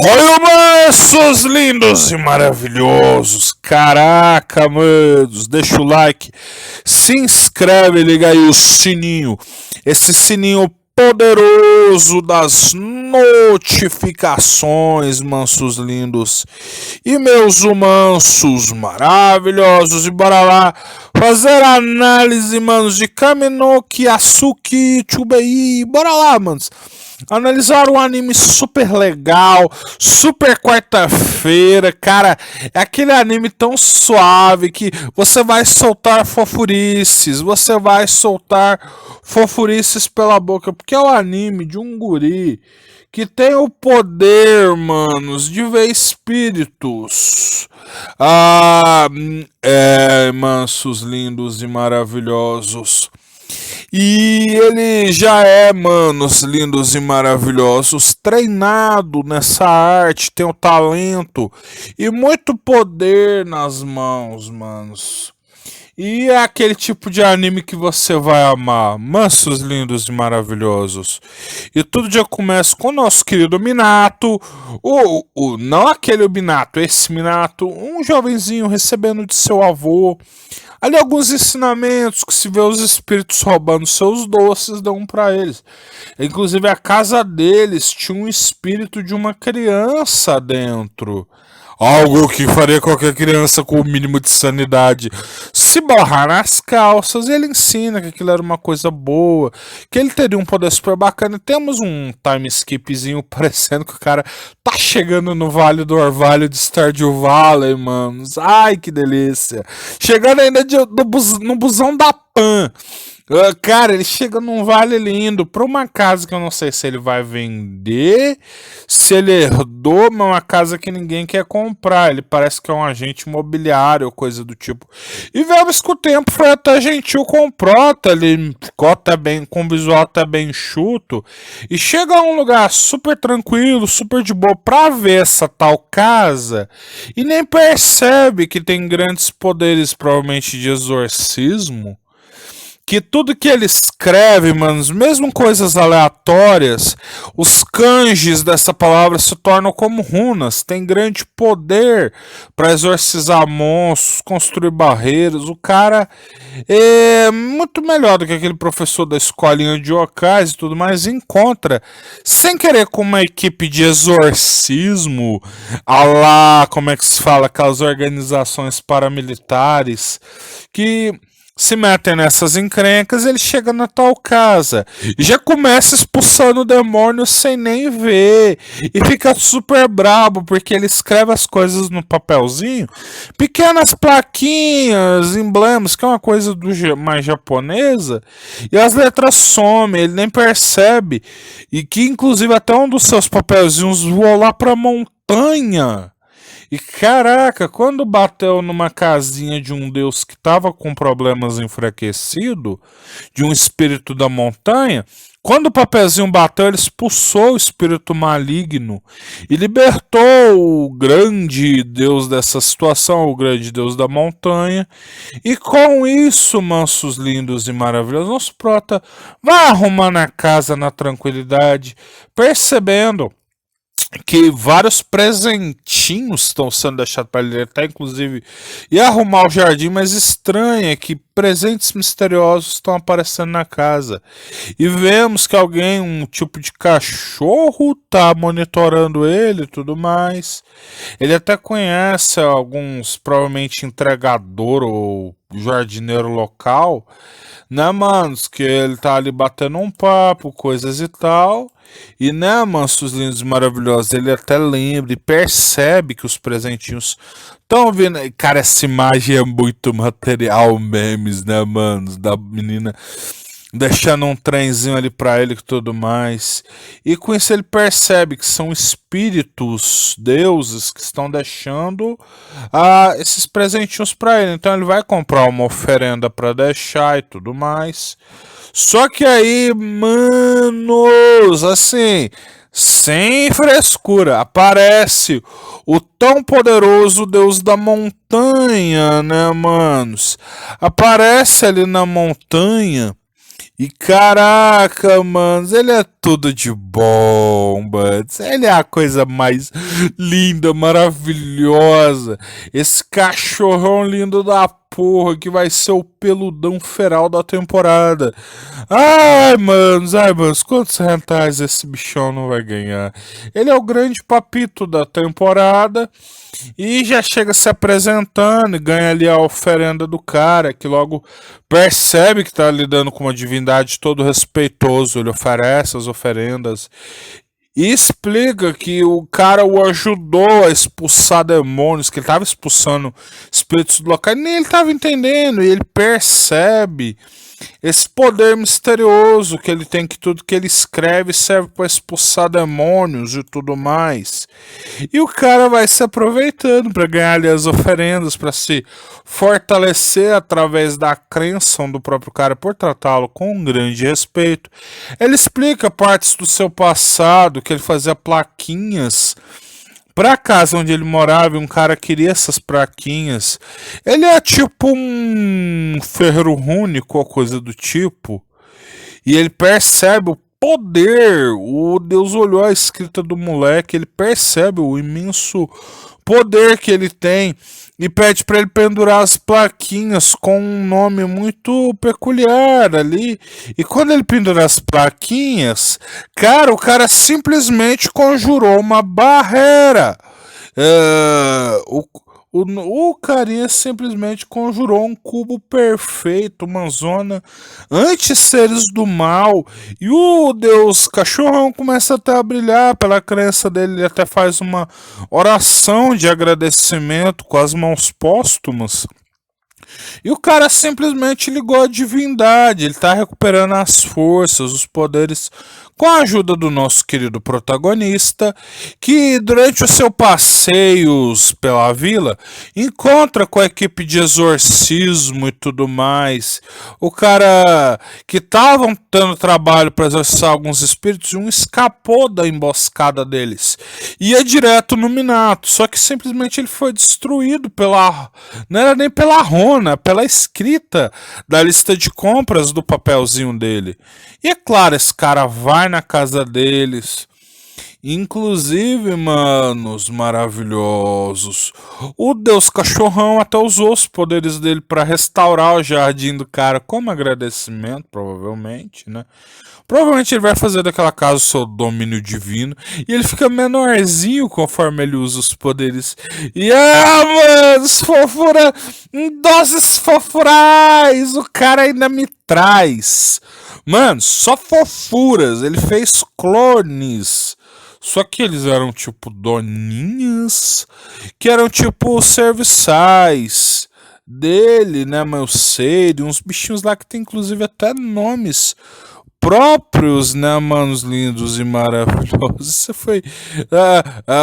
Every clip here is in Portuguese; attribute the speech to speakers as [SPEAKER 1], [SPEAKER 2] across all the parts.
[SPEAKER 1] Oi, seus lindos e maravilhosos. Caraca, manos, deixa o like, se inscreve, liga aí o sininho. Esse sininho poderoso das notificações, mansos lindos e meus mansos maravilhosos. E bora lá fazer análise, manos, de Kamenoki Yasuki Chubei. Bora lá, manos. Analisar um anime super legal, super quarta-feira, cara, é aquele anime tão suave que você vai soltar fofurices pela boca, porque é o anime de um guri que tem o poder, manos, de ver espíritos. Mansos, lindos e maravilhosos. E ele já é, manos, lindos e maravilhosos, treinado nessa arte, tem o talento e muito poder nas mãos, manos. E é aquele tipo de anime que você vai amar, mansos, lindos e maravilhosos. E tudo já começa com o nosso querido Minato, não aquele Minato, esse Minato, um jovenzinho recebendo de seu avô ali alguns ensinamentos que se vê os espíritos roubando seus doces, dão para eles. Inclusive a casa deles tinha um espírito de uma criança dentro. Algo que faria qualquer criança com o mínimo de sanidade se borrar nas calças. E ele ensina que aquilo era uma coisa boa, que ele teria um poder super bacana. E temos um time skipzinho parecendo que o cara tá chegando no Vale do Orvalho de Stardew Valley, manos. Ai, que delícia. Chegando ainda no busão da Pan. Cara, ele chega num vale lindo pra uma casa que eu não sei se ele vai vender, se ele herdou, mas uma casa que ninguém quer comprar. Ele parece que é um agente imobiliário ou coisa do tipo. E vemos que o tempo foi até gentil com o Prota, ele ficou até bem, com o visual até bem enxuto. E chega a um lugar super tranquilo, super de boa pra ver essa tal casa. E nem percebe que tem grandes poderes, provavelmente de exorcismo. Que tudo que ele escreve, manos, mesmo coisas aleatórias, os kanjis dessa palavra se tornam como runas, tem grande poder para exorcizar monstros, construir barreiras. O cara é muito melhor do que aquele professor da escolinha de yokais e tudo mais. Encontra, sem querer, com uma equipe de exorcismo, a lá, como é que se fala, aquelas organizações paramilitares que se metem nessas encrencas, ele chega na tal casa e já começa expulsando o demônio sem nem ver e fica super brabo porque ele escreve as coisas no papelzinho, pequenas plaquinhas, emblemas, que é uma coisa mais japonesa, e as letras somem, ele nem percebe, e que inclusive até um dos seus papelzinhos voou lá pra montanha. E caraca, quando bateu numa casinha de um deus que estava com problemas enfraquecido, de um espírito da montanha, quando o papelzinho bateu, ele expulsou o espírito maligno e libertou o grande deus dessa situação, o grande deus da montanha. E com isso, mansos, lindos e maravilhosos, nosso prota vai arrumando a casa na tranquilidade, percebendo que vários presentinhos estão sendo deixados para ele, até inclusive ia arrumar o jardim, mas estranha que presentes misteriosos estão aparecendo na casa. E vemos que alguém, um tipo de cachorro, tá monitorando ele e tudo mais. Ele até conhece alguns, provavelmente entregador ou jardineiro local, né, manos? Que ele tá ali batendo um papo, coisas e tal. E né, mansos lindos e maravilhosos, ele até lembra e percebe que os presentinhos estão vindo. Cara, essa imagem é muito material, memes, né, manos? Da menina deixando um trenzinho ali pra ele e tudo mais. E com isso ele percebe que são espíritos, deuses, que estão deixando esses presentinhos pra ele. Então ele vai comprar uma oferenda pra deixar e tudo mais. Só que aí, manos, assim, sem frescura, aparece o tão poderoso Deus da montanha, né, manos? Aparece ali na montanha E caraca, mano, ele é tudo de bom, Buds. Ele é a coisa mais linda, maravilhosa. Esse cachorrão lindo da porra que vai ser o peludão feral da temporada. Ai, manos, quantos rentais esse bichão não vai ganhar? Ele é o grande papito da temporada. E já chega se apresentando e ganha ali a oferenda do cara, que logo percebe que tá lidando com uma divindade todo respeitoso. Ele oferece as oferendas e explica que o cara o ajudou a expulsar demônios, que ele estava expulsando espíritos do local, e nem ele estava entendendo, e ele percebe esse poder misterioso que ele tem, que tudo que ele escreve serve para expulsar demônios e tudo mais. E o cara vai se aproveitando para ganhar ali as oferendas, para se fortalecer através da crença do próprio cara por tratá-lo com um grande respeito. Ele explica partes do seu passado, que ele fazia plaquinhas pra casa onde ele morava, e um cara queria essas plaquinhas. Ele é tipo um ferreiro único ou coisa do tipo. E ele percebe o poder. O Deus olhou a escrita do moleque, ele percebe o imenso poder que ele tem e pede para ele pendurar as plaquinhas com um nome muito peculiar ali. E quando ele pendura as plaquinhas, cara, o cara simplesmente conjurou uma barreira. O carinha simplesmente conjurou um cubo perfeito, uma zona anti-seres do mal. E o Deus cachorrão começa até a brilhar pela crença dele. Ele até faz uma oração de agradecimento com as mãos póstumas. E o cara simplesmente ligou a divindade. Ele tá recuperando as forças, os poderes, com a ajuda do nosso querido protagonista, que durante os seus passeios pela vila encontra com a equipe de exorcismo e tudo mais. O cara que estavam dando trabalho para exorcizar alguns espíritos, um escapou da emboscada deles. Ia direto no Minato, só que simplesmente ele foi destruído pela... Não era nem pela Rona, pela escrita da lista de compras do papelzinho dele. E é claro, esse cara vai na casa deles. Inclusive, manos maravilhosos, o Deus Cachorrão até usou os poderes dele para restaurar o jardim do cara como agradecimento, provavelmente, né? Provavelmente ele vai fazer daquela casa o seu domínio divino. E ele fica menorzinho conforme ele usa os poderes. E mano, fofura em doses fofurais. O cara ainda me traz. Mano, só fofuras. Ele fez clones. Só que eles eram tipo doninhas. Que eram tipo serviçais dele, né? Mas eu sei, de uns bichinhos lá que tem inclusive até nomes próprios, né, manos lindos e maravilhosos. Isso foi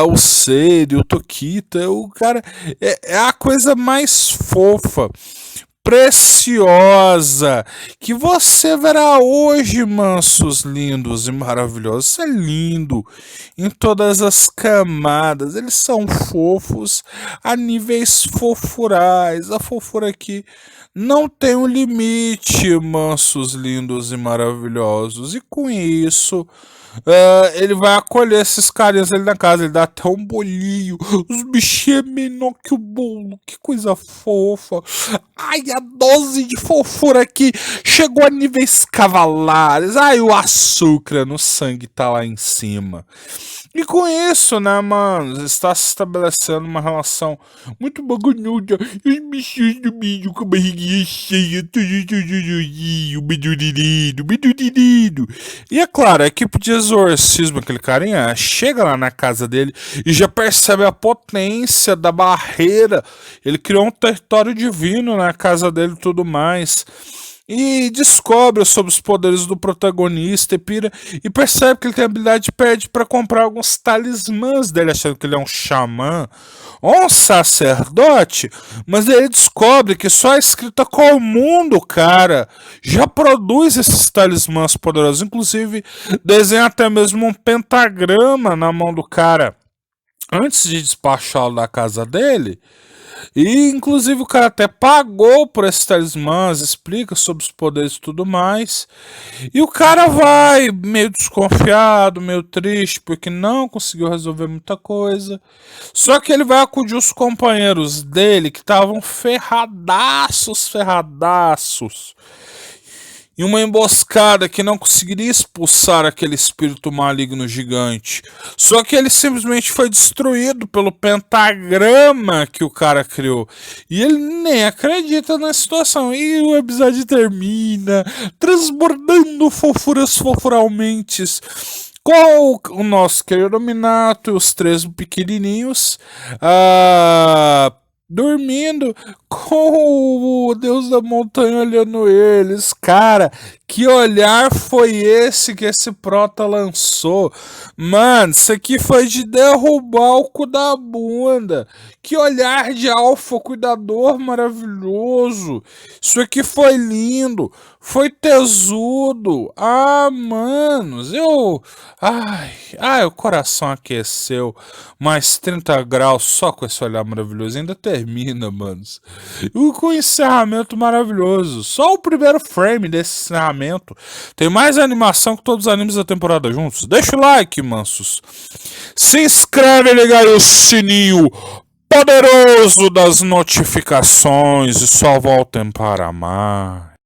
[SPEAKER 1] o Seri, o Tokita, o cara é a coisa mais fofa, preciosa que você verá hoje, mansos lindos e maravilhosos. Isso é lindo em todas as camadas. Eles são fofos a níveis fofurais. A fofura aqui não tem um limite, mansos lindos e maravilhosos. E com isso, ele vai acolher esses carinhas ali na casa. Ele dá até um bolinho. Os bichinhos é menor que o bolo. Que coisa fofa. Ai, a dose de fofura aqui chegou a níveis cavalares. Ai, o açúcar no sangue tá lá em cima. E com isso, né, mano, está se estabelecendo uma relação muito bagunçada. Os bichinhos do milho com a barriguinha cheia, bedurido. E é claro, a equipe de exorcismo, aquele carinha, chega lá na casa dele e já percebe a potência da barreira. Ele criou um território divino na casa dele e tudo mais. E descobre sobre os poderes do protagonista e pira, e percebe que ele tem habilidade, pede para comprar alguns talismãs dele, achando que ele é um xamã ou um sacerdote, mas ele descobre que só a escrita comum do cara já produz esses talismãs poderosos, inclusive desenha até mesmo um pentagrama na mão do cara antes de despachá-lo da casa dele. E inclusive o cara até pagou por esses talismãs, explica sobre os poderes e tudo mais. E o cara vai meio desconfiado, meio triste, porque não conseguiu resolver muita coisa. Só que ele vai acudir os companheiros dele que estavam ferradaços, ferradaços em uma emboscada que não conseguiria expulsar aquele espírito maligno gigante. Só que ele simplesmente foi destruído pelo pentagrama que o cara criou. E ele nem acredita na situação. E o episódio termina transbordando fofuras fofuralmente com o nosso querido Minato e os três pequenininhos. Dormindo com o Deus da Montanha olhando eles. Cara, que olhar foi esse que esse prota lançou? Mano, isso aqui foi de derrubar o cu da bunda. Que olhar de alfa cuidador maravilhoso. Isso aqui foi lindo. Foi tesudo. Ah, manos, o coração aqueceu. Mais 30 graus só com esse olhar maravilhoso. Ainda termina, manos. E com um encerramento maravilhoso. Só o primeiro frame desse encerramento. Tem mais animação que todos os animes da temporada juntos. Deixa o like, mansos. Se inscreve e liga aí o sininho poderoso das notificações. E só voltem para mais.